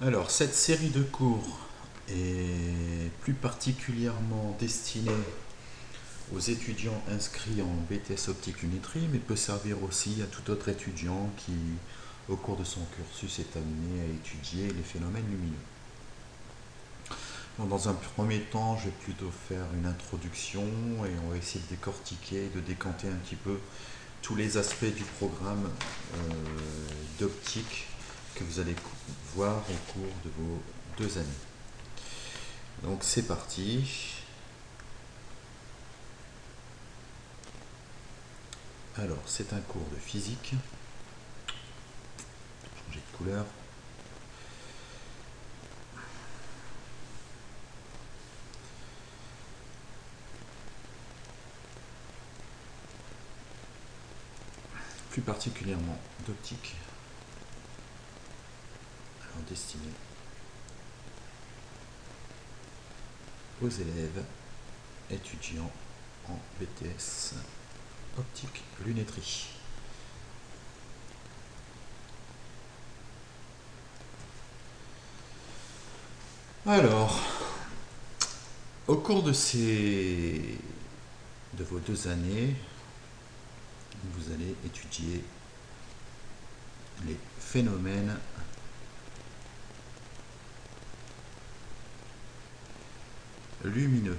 Alors, cette série de cours est plus particulièrement destinée aux étudiants inscrits en BTS optique lunetterie, mais peut servir aussi à tout autre étudiant qui, au cours de son cursus, est amené à étudier les phénomènes lumineux. Donc, dans un premier temps, je vais plutôt faire une introduction et on va essayer de décortiquer, de décanter un petit peu tous les aspects du programme d'optique que vous allez voir au cours de vos 2 années. Donc c'est parti. Alors c'est un cours de physique. Changer de couleur. Plus particulièrement d'optique. Alors destiné aux élèves étudiants en BTS optique lunetterie. Alors, au cours de vos 2 années, vous allez étudier les phénomènes lumineux.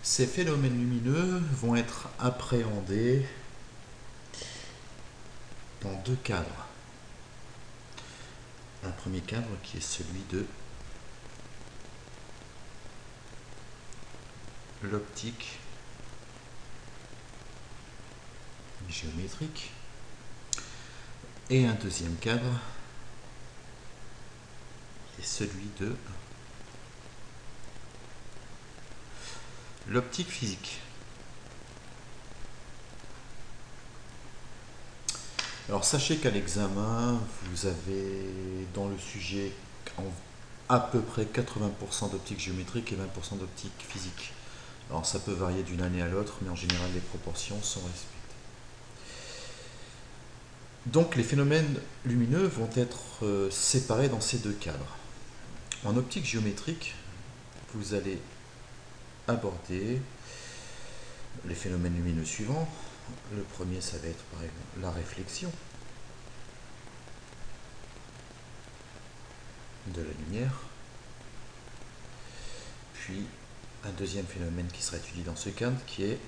Ces phénomènes lumineux vont être appréhendés dans 2 cadres. Un premier cadre qui est celui de l'optique géométrique et un deuxième cadre qui est celui de l'optique physique. Alors sachez qu'à l'examen, vous avez dans le sujet à peu près 80% d'optique géométrique et 20% d'optique physique. Alors ça peut varier d'une année à l'autre, mais en général les proportions sont respectées. Donc les phénomènes lumineux vont être séparés dans ces 2 cadres. En optique géométrique, vous allez aborder les phénomènes lumineux suivants. Le premier, ça va être par exemple la réflexion de la lumière. Puis un deuxième phénomène qui sera étudié dans ce cadre qui est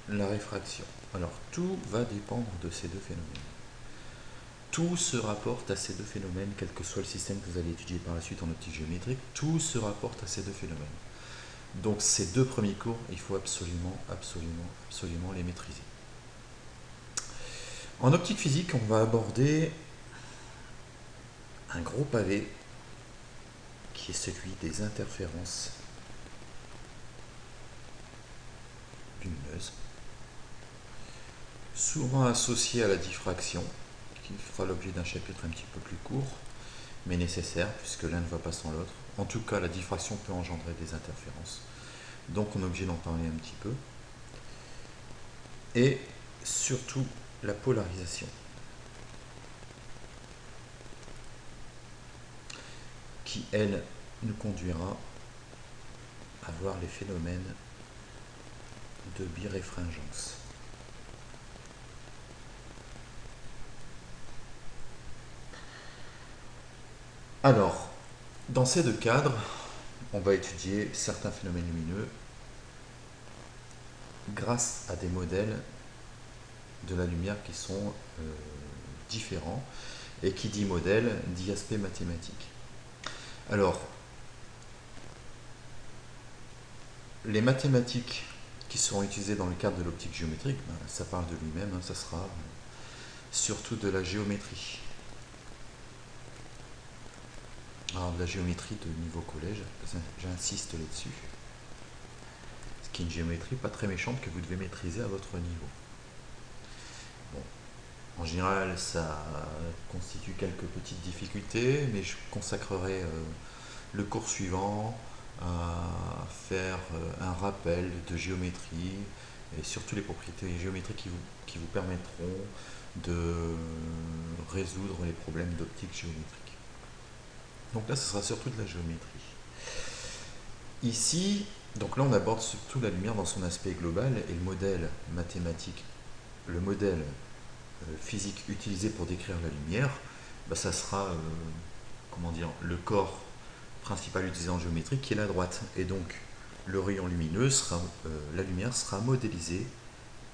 la réfraction. Alors tout va dépendre de ces 2 phénomènes. Tout se rapporte à ces 2 phénomènes, quel que soit le système que vous allez étudier par la suite en optique géométrique, tout se rapporte à ces 2 phénomènes. Donc ces 2 premiers cours, il faut absolument les maîtriser. En optique physique, on va aborder un gros pavé qui est celui des interférences lumineuses, souvent associé à la diffraction, qui fera l'objet d'un chapitre un petit peu plus court, mais nécessaire, puisque l'un ne va pas sans l'autre. En tout cas, la diffraction peut engendrer des interférences. Donc on est obligé d'en parler un petit peu. Et surtout, la polarisation, qui, elle, nous conduira à voir les phénomènes de biréfringence. Alors, dans ces 2 cadres, on va étudier certains phénomènes lumineux grâce à des modèles de la lumière qui sont différents. Et qui dit modèle, dit aspect mathématique. Alors, les mathématiques qui seront utilisées dans le cadre de l'optique géométrique, ça parle de lui-même, ça sera surtout de la géométrie. Alors de la géométrie de niveau collège, j'insiste là-dessus. Ce qui est une géométrie pas très méchante que vous devez maîtriser à votre niveau. Bon, en général, ça constitue quelques petites difficultés, mais je consacrerai le cours suivant à faire un rappel de géométrie et surtout les propriétés géométriques qui vous permettront de résoudre les problèmes d'optique géométrique. Donc là, ce sera surtout de la géométrie. Ici, donc là, on aborde surtout la lumière dans son aspect global et le modèle mathématique, le modèle physique utilisé pour décrire la lumière, bah, ça sera comment dire, le corps principal utilisé en géométrie qui est la droite. Et donc, le rayon lumineux sera, la lumière sera modélisée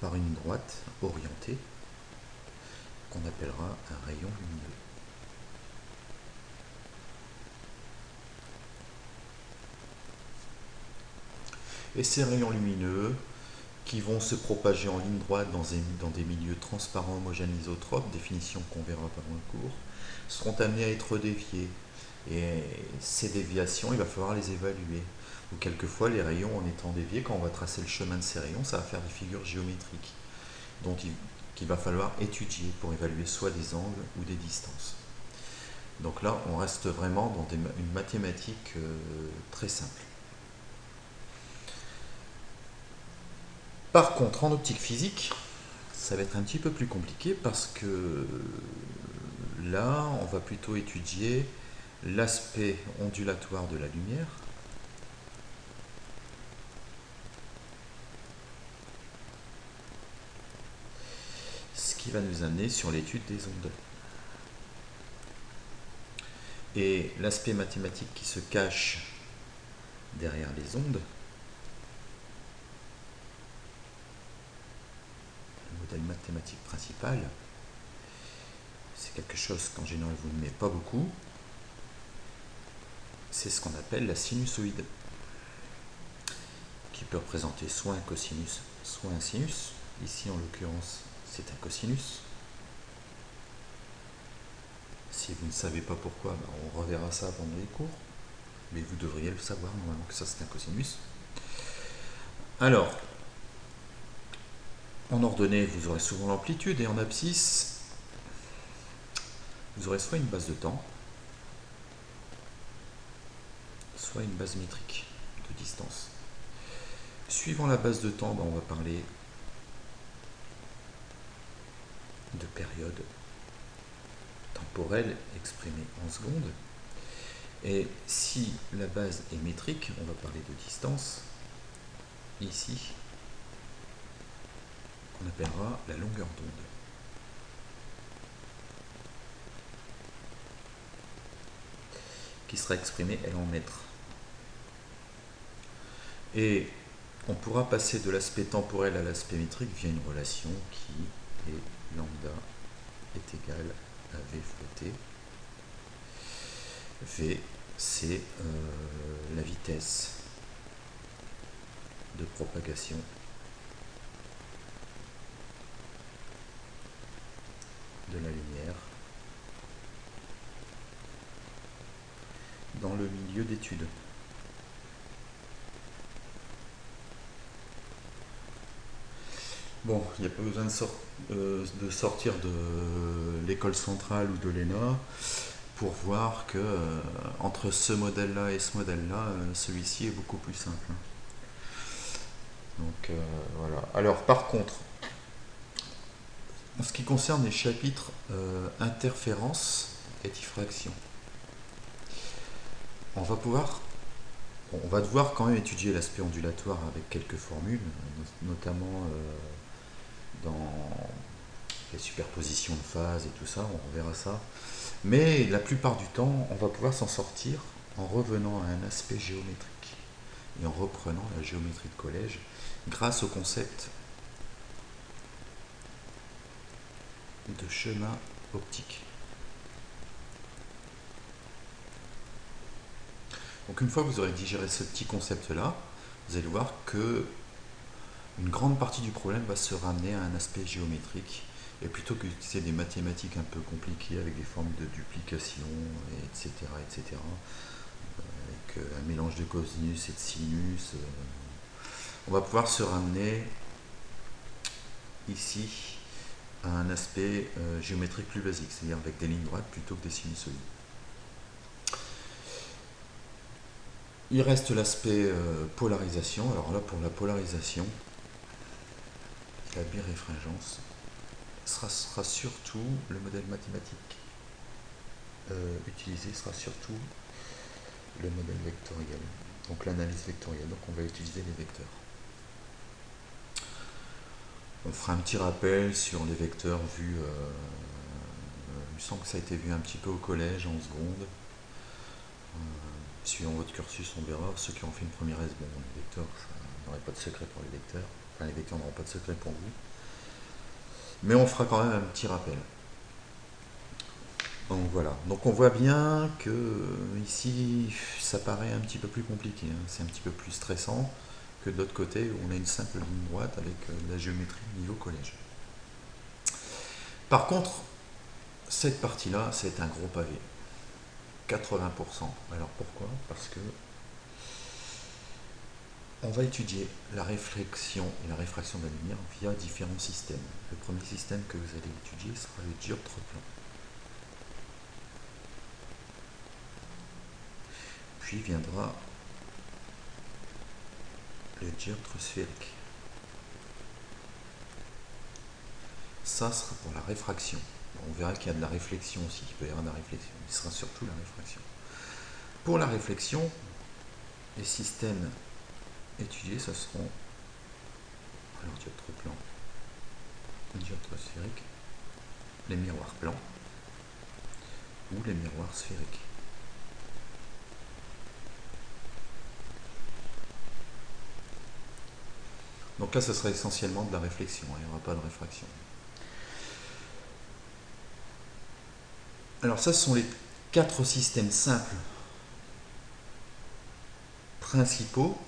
par une droite orientée qu'on appellera un rayon lumineux. Et ces rayons lumineux, qui vont se propager en ligne droite dans des milieux transparents, homogènes, isotropes, définition qu'on verra pendant le cours, seront amenés à être déviés. Et ces déviations, il va falloir les évaluer. Ou quelquefois, les rayons, en étant déviés, quand on va tracer le chemin de ces rayons, ça va faire des figures géométriques. Donc, qu'il va falloir étudier pour évaluer soit des angles ou des distances. Donc là, on reste vraiment dans une mathématique très simple. Par contre, en optique physique, ça va être un petit peu plus compliqué parce que là, on va plutôt étudier l'aspect ondulatoire de la lumière. Ce qui va nous amener sur l'étude des ondes. Et l'aspect mathématique qui se cache derrière les ondes, le modèle mathématique principal, c'est quelque chose qu'en général vous n'aimez pas beaucoup, c'est ce qu'on appelle la sinusoïde, qui peut représenter soit un cosinus, soit un sinus. Ici, en l'occurrence, c'est un cosinus. Si vous ne savez pas pourquoi, ben on reverra ça pendant les cours, mais vous devriez le savoir normalement que ça c'est un cosinus. Alors, en ordonnée, vous aurez souvent l'amplitude, et en abscisse, vous aurez soit une base de temps, soit une base métrique de distance. Suivant la base de temps, ben on va parler de période temporelle exprimée en secondes. Et si la base est métrique, on va parler de distance, ici, qu'on appellera la longueur d'onde. Qui sera exprimée, elle, en mètres. Et on pourra passer de l'aspect temporel à l'aspect métrique via une relation qui est lambda est égal à V fois T. V, c'est la vitesse de propagation de la lumière dans le milieu d'étude. Bon, il n'y a pas besoin de sortir de l'école centrale ou de l'ENA pour voir que entre ce modèle-là et ce modèle-là, celui-ci est beaucoup plus simple. Donc voilà. Alors par contre, en ce qui concerne les chapitres interférence et diffraction, on va devoir quand même étudier l'aspect ondulatoire avec quelques formules, notamment dans les superpositions de phases et tout ça, on verra ça. Mais la plupart du temps, on va pouvoir s'en sortir en revenant à un aspect géométrique et en reprenant la géométrie de collège grâce au concept de chemin optique. Donc une fois que vous aurez digéré ce petit concept-là, vous allez voir que une grande partie du problème va se ramener à un aspect géométrique. Et plutôt que d'utiliser des mathématiques un peu compliquées avec des formes de duplication, etc., etc., avec un mélange de cosinus et de sinus, on va pouvoir se ramener ici à un aspect géométrique plus basique, c'est-à-dire avec des lignes droites plutôt que des sinusoïdes. Il reste l'aspect polarisation. Alors là, pour la polarisation, la biréfringence sera surtout le modèle mathématique utilisé sera surtout le modèle vectoriel, donc l'analyse vectorielle. Donc on va utiliser les vecteurs. On fera un petit rappel sur les vecteurs vus. Il me semble que ça a été vu un petit peu au collège, en seconde. Suivant votre cursus, on verra. Ceux qui ont fait une première S, bon, les vecteurs, il n'y aurait pas de secret pour les vecteurs. Enfin, les vecteurs n'auront pas de secret pour vous. Mais on fera quand même un petit rappel. Donc voilà. Donc on voit bien que ici, ça paraît un petit peu plus compliqué. Hein. C'est un petit peu plus stressant que de l'autre côté où on a une simple ligne droite avec la géométrie niveau collège. Par contre, cette partie-là, c'est un gros pavé. 80%. Alors pourquoi? Parce que on va étudier la réflexion et la réfraction de la lumière via différents systèmes. Le premier système que vous allez étudier sera le dioptre plan. Puis viendra le dioptre sphérique. Ça sera pour la réfraction. On verra qu'il y a de la réflexion aussi, il peut y avoir de la réflexion, mais ce sera surtout la réfraction. Pour la réflexion, les systèmes étudiés, ce seront alors dioptre plan, dioptre sphérique, les miroirs plans ou les miroirs sphériques. Donc là, ce sera essentiellement de la réflexion, il n'y aura pas de réfraction. Alors ça, ce sont les 4 systèmes simples principaux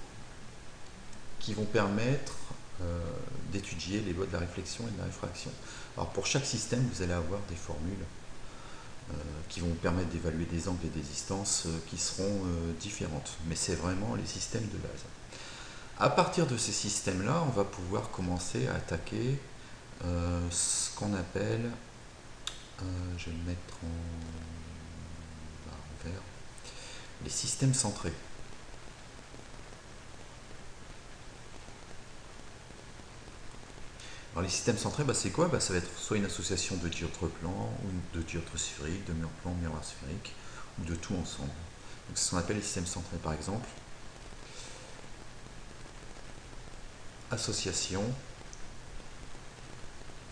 qui vont permettre d'étudier les lois de la réflexion et de la réfraction. Alors pour chaque système, vous allez avoir des formules qui vont vous permettre d'évaluer des angles et des distances qui seront différentes. Mais c'est vraiment les systèmes de base. À partir de ces systèmes-là, on va pouvoir commencer à attaquer ce qu'on appelle, je vais le mettre en vert, les systèmes centrés. Alors les systèmes centrés, c'est quoi? Ça va être soit une association de dioptres plans, ou de dioptres sphériques, de miroirs plans, miroirs sphériques, ou de tout ensemble. Donc c'est ce qu'on appelle les systèmes centrés, par exemple. Association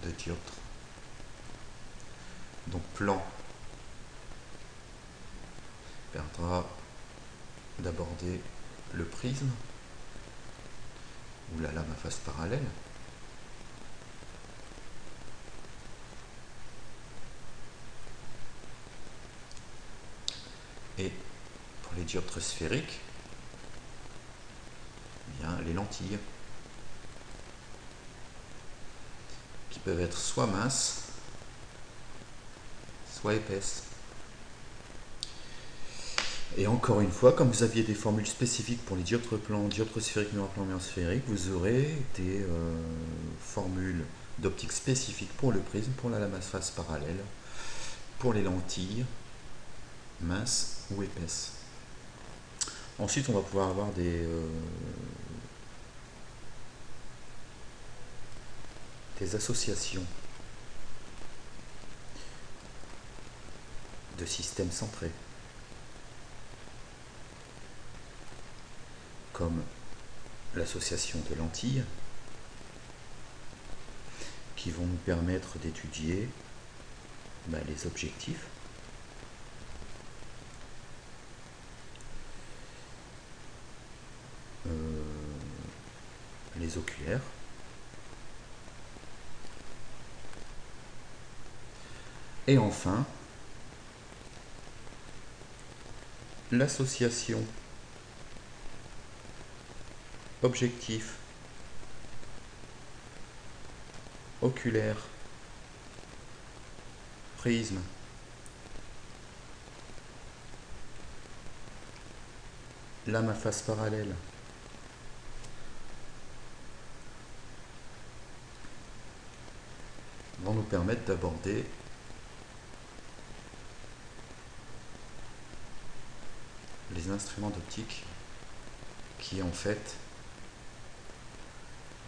de dioptres. Donc plan permettra d'aborder le prisme ou la lame à face parallèle. Et pour les dioptres sphériques, bien, les lentilles qui peuvent être soit minces, soit épaisses. Et encore une fois, comme vous aviez des formules spécifiques pour les dioptres plans, dioptres sphériques, miroirs plans, miroirs sphériques, vous aurez des formules d'optique spécifiques pour le prisme, pour la lame à face parallèle, pour les lentilles minces ou épaisses. Ensuite, on va pouvoir avoir des associations de systèmes centrés, comme l'association de lentilles, qui vont nous permettre d'étudier les objectifs, les oculaires, et enfin l'association objectif oculaire prisme lame à face parallèle vont nous permettre d'aborder les instruments d'optique qui est en fait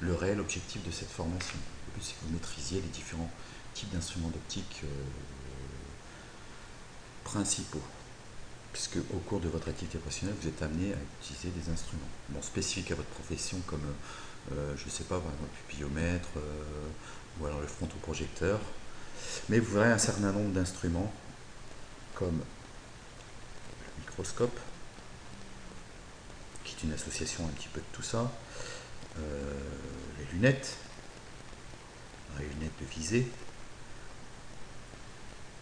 le réel objectif de cette formation. utilisiez les différents types d'instruments d'optique principaux, puisque au cours de votre activité professionnelle, vous êtes amené à utiliser des instruments spécifiques à votre profession, comme, je ne sais pas, par exemple, le pupillomètre, ou alors le frontoprojecteur. Mais vous verrez un certain nombre d'instruments, comme le microscope, qui est une association un petit peu de tout ça, les lunettes de visée,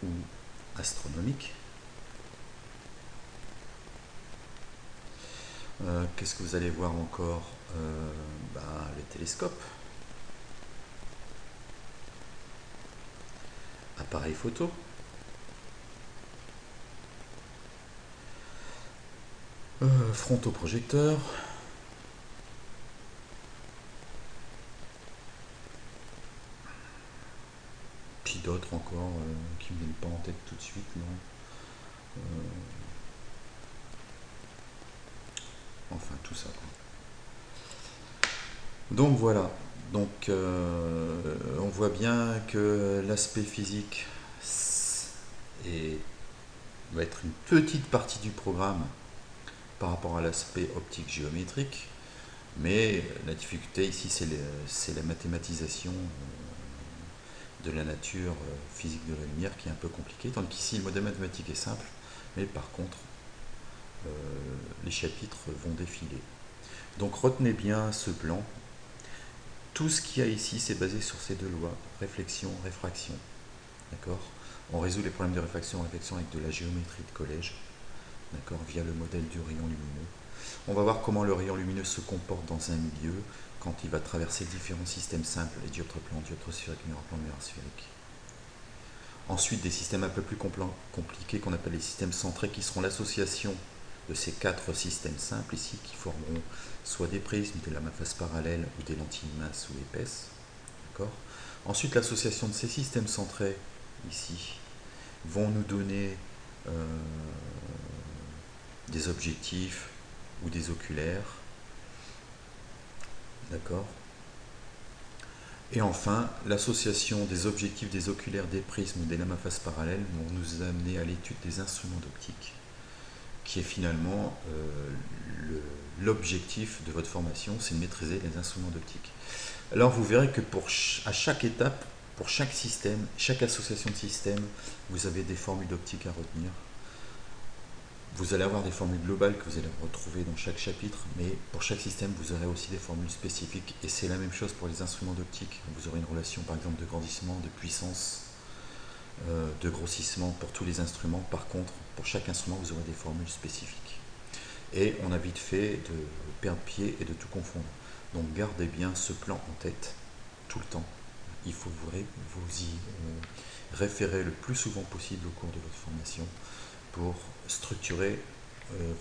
ou astronomiques. Qu'est-ce que vous allez voir encore? Le télescope, appareil photo, frontoprojecteur, puis d'autres encore qui ne me viennent pas en tête tout de suite, non. Enfin, tout ça, quoi. Donc voilà, donc on voit bien que l'aspect physique va être une petite partie du programme par rapport à l'aspect optique géométrique, mais la difficulté ici c'est la mathématisation de la nature physique de la lumière qui est un peu compliquée, tandis qu'ici le modèle mathématique est simple, mais par contre les chapitres vont défiler. Donc retenez bien ce plan. Tout ce qu'il y a ici, c'est basé sur ces deux lois, réflexion, réfraction. D'accord? On résout les problèmes de réflexion avec de la géométrie de collège, d'accord, via le modèle du rayon lumineux. On va voir comment le rayon lumineux se comporte dans un milieu quand il va traverser différents systèmes simples, les dioptres plans, dioptres sphériques, miroirs plans, miroirs sphériques. Ensuite, des systèmes un peu plus compliqués qu'on appelle les systèmes centrés, qui seront l'association de ces quatre systèmes simples ici, qui formeront soit des prismes, des lames à face parallèle ou des lentilles minces ou épaisses. Ensuite, l'association de ces systèmes centrés ici vont nous donner des objectifs ou des oculaires. D'accord. Et enfin, l'association des objectifs, des oculaires, des prismes ou des lames à face parallèle vont nous amener à l'étude des instruments d'optique, qui est finalement l'objectif de votre formation, c'est de maîtriser les instruments d'optique. Alors vous verrez que à chaque étape, pour chaque système, chaque association de systèmes, vous avez des formules d'optique à retenir. Vous allez avoir des formules globales que vous allez retrouver dans chaque chapitre, mais pour chaque système, vous aurez aussi des formules spécifiques. Et c'est la même chose pour les instruments d'optique. Vous aurez une relation, par exemple, de grandissement, de puissance, de grossissement pour tous les instruments. Par contre, pour chaque instrument, vous aurez des formules spécifiques. Et on a vite fait de perdre pied et de tout confondre. Donc gardez bien ce plan en tête tout le temps. Il faut vous y référer le plus souvent possible au cours de votre formation pour structurer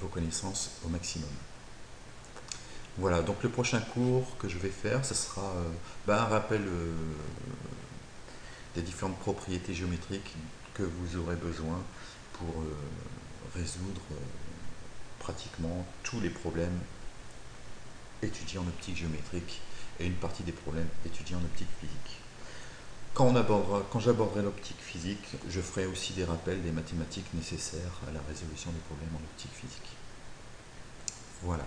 vos connaissances au maximum. Voilà, donc le prochain cours que je vais faire, ce sera un rappel des différentes propriétés géométriques que vous aurez besoin pour résoudre pratiquement tous les problèmes étudiés en optique géométrique et une partie des problèmes étudiés en optique physique. Quand j'aborderai l'optique physique, je ferai aussi des rappels des mathématiques nécessaires à la résolution des problèmes en optique physique. Voilà.